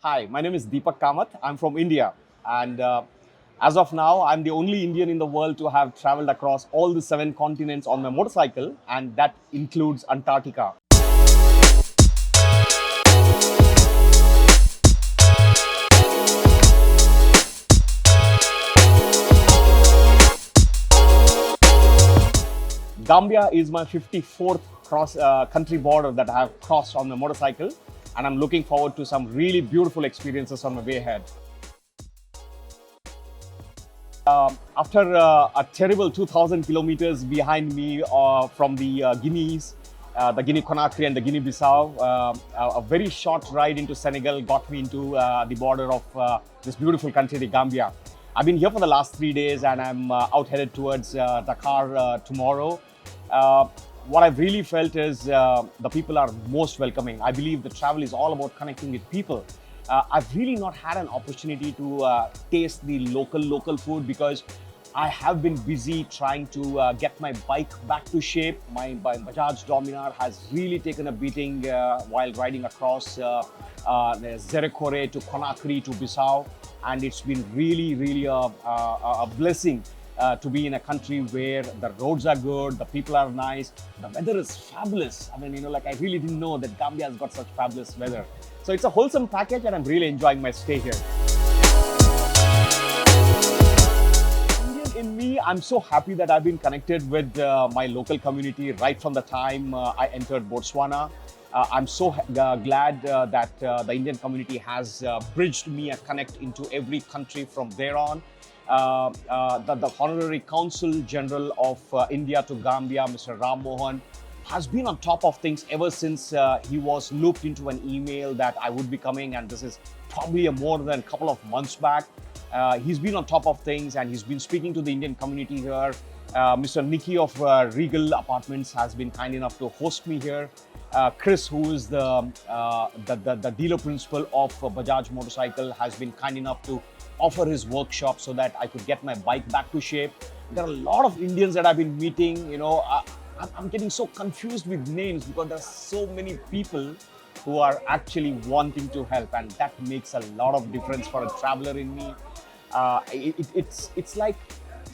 Hi, my name is Deepak Kamath. I'm from India. And as of now, I'm the only Indian in the world to have traveled across all the 7 continents on my motorcycle, and that includes Antarctica. Gambia is my 54th country border that I have crossed on my motorcycle, and I'm looking forward to some really beautiful experiences on my way ahead. After a terrible 2,000 kilometers behind me from the Guineas, the Guinea-Conakry and the Guinea-Bissau, a very short ride into Senegal got me into the border of this beautiful country, the Gambia. I've been here for the last 3 days and I'm out headed towards Dakar tomorrow. What I've really felt is the people are most welcoming. I believe the travel is all about connecting with people. I've really not had an opportunity to taste the local food because I have been busy trying to get my bike back to shape. My Bajaj Dominar has really taken a beating while riding across Zerekore to Conakry to Bissau, and it's been really a blessing to be in a country where the roads are good, the people are nice, the weather is fabulous. I mean, I really didn't know that Gambia has got such fabulous weather. So it's a wholesome package and I'm really enjoying my stay here. Indian in me, I'm so happy that I've been connected with my local community right from the time I entered Botswana. I'm so glad that the Indian community has bridged me a connect into every country from there on. The Honorary Consul General of India to Gambia, Mr. Ram Mohan, has been on top of things ever since he was looped into an email that I would be coming, and this is probably more than a couple of months back. He's been on top of things and he's been speaking to the Indian community here. Mr. Nikki of Regal Apartments has been kind enough to host me here. Chris, who is the dealer principal of Bajaj Motorcycle, has been kind enough to offer his workshop so that I could get my bike back to shape. There are a lot of Indians that I've been meeting. I'm getting so confused with names because there are so many people who are actually wanting to help, and that makes a lot of difference for a traveler in me. It's like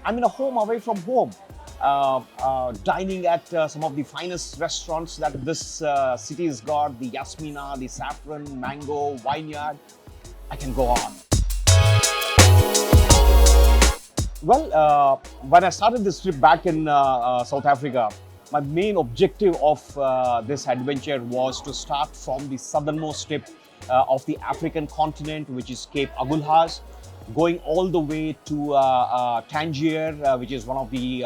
I'm in a home away from home, dining at some of the finest restaurants that this city has got, the Yasmina, the Saffron, Mango, Vineyard. I can go on. Well, when I started this trip back in South Africa, my main objective of this adventure was to start from the southernmost tip of the African continent, which is Cape Agulhas, going all the way to Tangier, which is one of the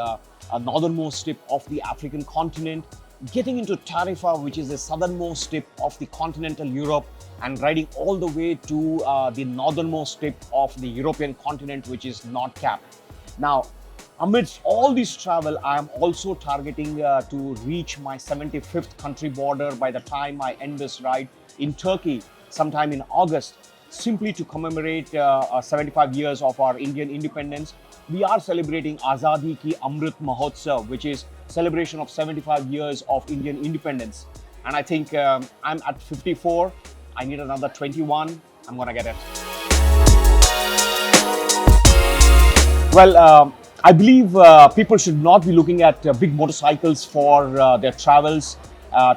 northernmost tip of the African continent, getting into Tarifa, which is the southernmost tip of the continental Europe, and riding all the way to the northernmost tip of the European continent, which is Nordkap. Now, amidst all this travel, I am also targeting to reach my 75th country border by the time I end this ride in Turkey sometime in August, simply to commemorate 75 years of our Indian independence. We are celebrating Azadi Ki Amrit Mahotsav, which is celebration of 75 years of Indian independence. And I think I'm at 54. I need another 21. I'm gonna get it. Well, I believe people should not be looking at big motorcycles for their travels.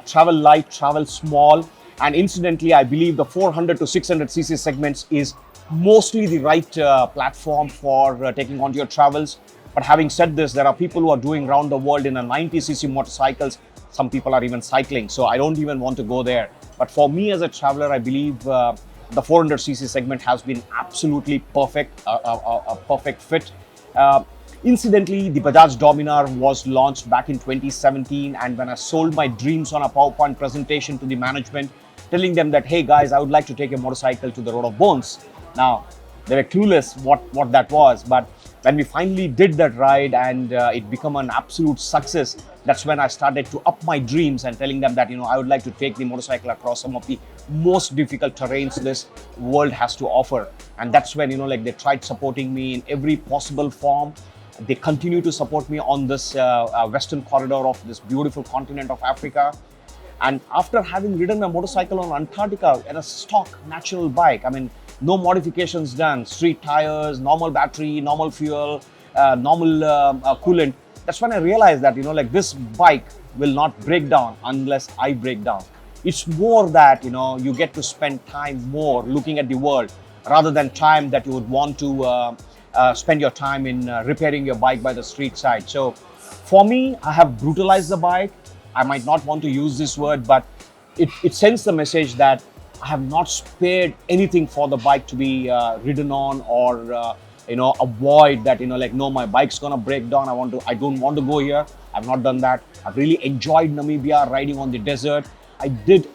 Travel light, travel small. And incidentally, I believe the 400 to 600cc segments is mostly the right platform for taking on your travels. But having said this, there are people who are doing around the world in a 90cc motorcycles. Some people are even cycling, so I don't even want to go there. But for me as a traveler, I believe the 400cc segment has been absolutely perfect, a perfect fit. Incidentally, the Bajaj Dominar was launched back in 2017, and when I sold my dreams on a PowerPoint presentation to the management, telling them that, hey guys, I would like to take a motorcycle to the Road of Bones. Now, they were clueless what that was, but when we finally did that ride and it became an absolute success, that's when I started to up my dreams and telling them that, I would like to take the motorcycle across some of the most difficult terrains this world has to offer. And that's when, they tried supporting me in every possible form. They continue to support me on this western corridor of this beautiful continent of Africa. And after having ridden a motorcycle on Antarctica in a stock natural bike, I mean, no modifications done, street tires, normal battery, normal fuel, normal coolant. That's when I realized that, like this bike will not break down unless I break down. It's more that, you get to spend time more looking at the world rather than time that you would want to spend your time in repairing your bike by the street side. So for me, I have brutalized the bike. I might not want to use this word, but it sends the message that I have not spared anything for the bike to be ridden on, or avoid that, like, no, my bike's gonna break down. I don't want to go here. I've not done that. I've really enjoyed Namibia, riding on the desert. I did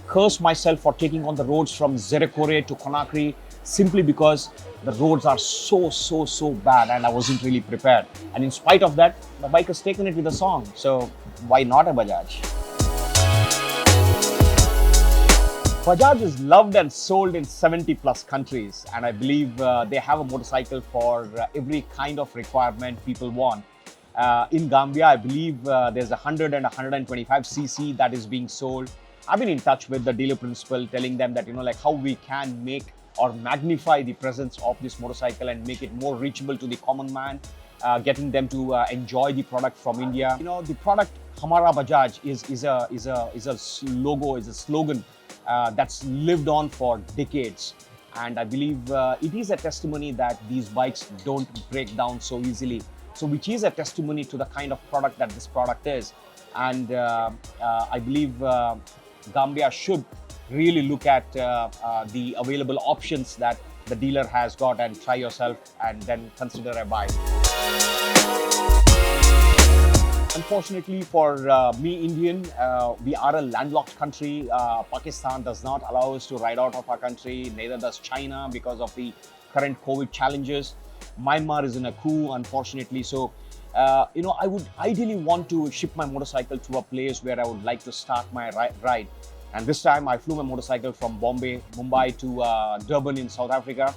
curse myself for taking on the roads from Zerekore to Conakry, simply because the roads are so bad and I wasn't really prepared. And in spite of that, the bike has taken it with a song. So why not a Bajaj? Bajaj is loved and sold in 70 plus countries, and I believe they have a motorcycle for every kind of requirement people want. In Gambia, I believe there's 100 and 125cc that is being sold. I've been in touch with the dealer principal, telling them that, like, how we can make or magnify the presence of this motorcycle and make it more reachable to the common man, getting them to enjoy the product from India. The product Hamara Bajaj is a logo, is a slogan that's lived on for decades. And I believe it is a testimony that these bikes don't break down so easily. So which is a testimony to the kind of product that this product is. And I believe Gambia should really look at the available options that the dealer has got and try yourself, and then consider a buy. Unfortunately for me, Indian, we are a landlocked country. Pakistan does not allow us to ride out of our country, neither does China because of the current COVID challenges. Myanmar is in a coup, unfortunately. So, I would ideally want to ship my motorcycle to a place where I would like to start my ride. And this time I flew my motorcycle from Mumbai to Durban in South Africa.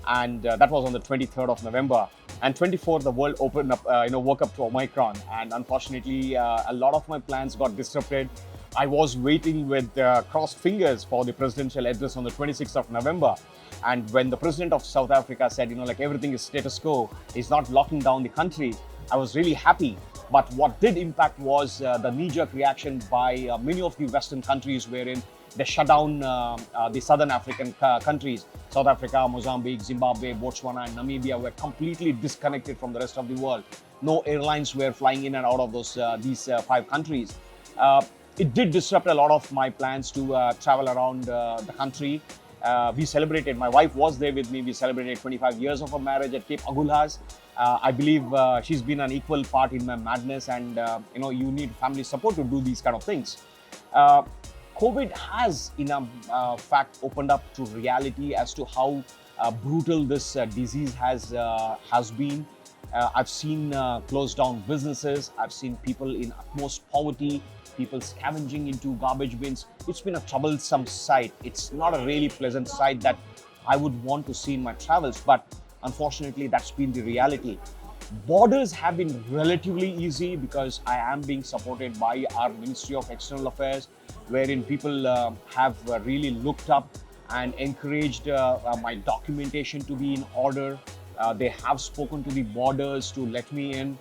And that was on the 23rd of November. And 24th, the world opened up, woke up to Omicron. And unfortunately, a lot of my plans got disrupted. I was waiting with crossed fingers for the presidential address on the 26th of November. And when the president of South Africa said, like, everything is status quo, he's not locking down the country, I was really happy. But what did impact was the knee-jerk reaction by many of the Western countries, wherein they shut down the Southern African countries. South Africa, Mozambique, Zimbabwe, Botswana, and Namibia were completely disconnected from the rest of the world. No airlines were flying in and out of these 5 countries. It did disrupt a lot of my plans to travel around the country. We celebrated, my wife was there with me, we celebrated 25 years of our marriage at Cape Agulhas. I believe she's been an equal part in my madness, and you need family support to do these kind of things. COVID has, in a fact, opened up to reality as to how brutal this disease has been. I've seen closed down businesses. I've seen people in utmost poverty, people scavenging into garbage bins. It's been a troublesome sight. It's not a really pleasant sight that I would want to see in my travels, but unfortunately, that's been the reality. Borders have been relatively easy because I am being supported by our Ministry of External Affairs, wherein people have really looked up and encouraged my documentation to be in order. They have spoken to the borders to let me in.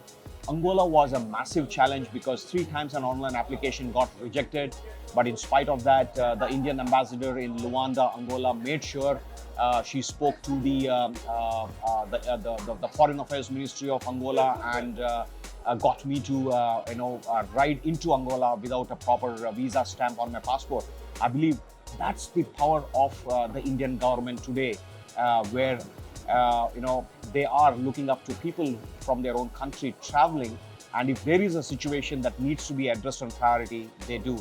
Angola was a massive challenge because 3 times an online application got rejected. But in spite of that, the Indian ambassador in Luanda, Angola, made sure she spoke to the Foreign Affairs Ministry of Angola and got me to ride into Angola without a proper visa stamp on my passport. I believe that's the power of the Indian government today, where they are looking up to people from their own country traveling, and if there is a situation that needs to be addressed on priority, they do.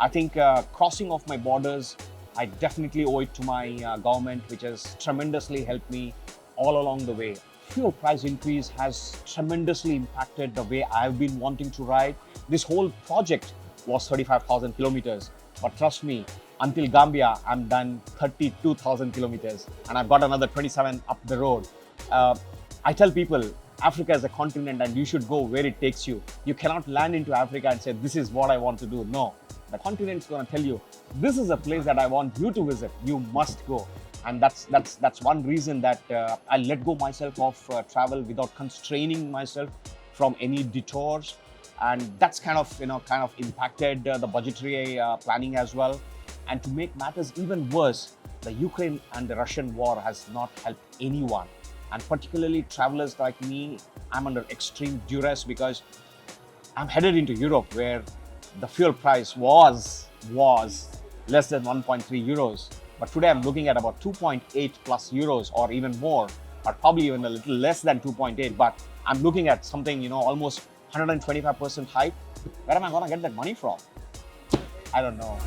I think crossing of my borders, I definitely owe it to my government, which has tremendously helped me all along the way. Fuel price increase has tremendously impacted the way I've been wanting to ride. This whole project was 35,000 kilometers, but trust me, until Gambia, I'm done 32,000 kilometers, and I've got another 27 up the road. I tell people, Africa is a continent and you should go where it takes you. You cannot land into Africa and say, this is what I want to do. No, The continent's going to tell you, this is a place that I want you to visit. You must go. And that's one reason that I let go myself of travel without constraining myself from any detours. And that's kind of impacted the budgetary planning as well. And to make matters even worse, the Ukraine and the Russian war has not helped anyone. And particularly travelers like me, I'm under extreme duress because I'm headed into Europe where the fuel price was less than 1.3 euros. But today I'm looking at about 2.8 plus euros or even more, or probably even a little less than 2.8. But I'm looking at something, almost 125% hike. Where am I going to get that money from? I don't know.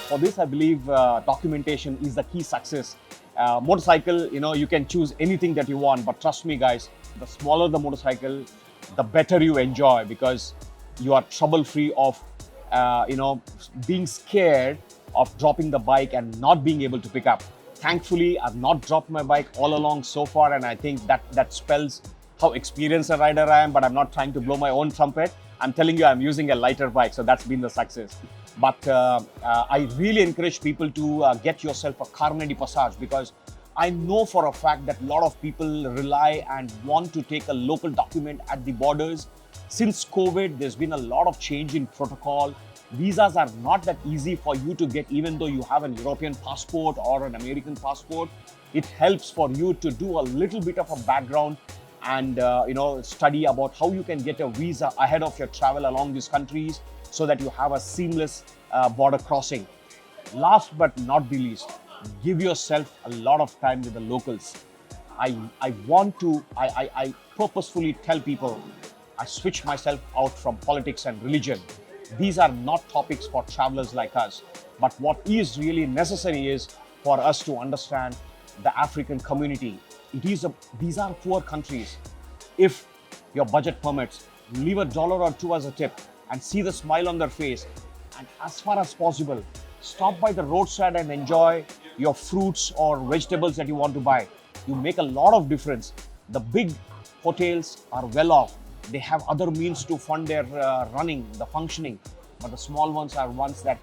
For this, I believe documentation is the key success. Motorcycle, you can choose anything that you want, but trust me guys, the smaller the motorcycle, the better you enjoy, because you are trouble-free of being scared of dropping the bike and not being able to pick up. Thankfully, I've not dropped my bike all along so far, and I think that spells how experienced a rider I am, but I'm not trying to blow my own trumpet. I'm telling you, I'm using a lighter bike, so that's been the success. But I really encourage people to get yourself a carnet de passage, because I know for a fact that a lot of people rely and want to take a local document at the borders. Since COVID, there's been a lot of change in protocol. Visas are not that easy for you to get, even though you have an European passport or an American passport. It helps for you to do a little bit of a background and study about how you can get a visa ahead of your travel along these countries, so that you have a seamless border crossing. Last but not the least, give yourself a lot of time with the locals. I purposefully tell people, I switch myself out from politics and religion. These are not topics for travelers like us. But what is really necessary is for us to understand the African community. These are poor countries. If your budget permits, leave $1 or $2 as a tip and see the smile on their face. And as far as possible, stop by the roadside and enjoy your fruits or vegetables that you want to buy. You make a lot of difference. The big hotels are well off. They have other means to fund their running, the functioning. But the small ones are ones that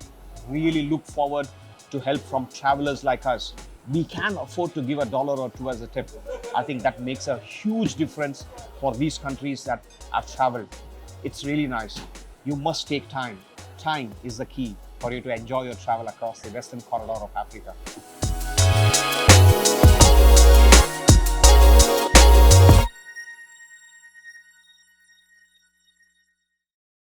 really look forward to help from travelers like us. We can afford to give $1 or $2 as a tip. I think that makes a huge difference for these countries that I've traveled. It's really nice. You must take time. Time is the key for you to enjoy your travel across the western corridor of Africa.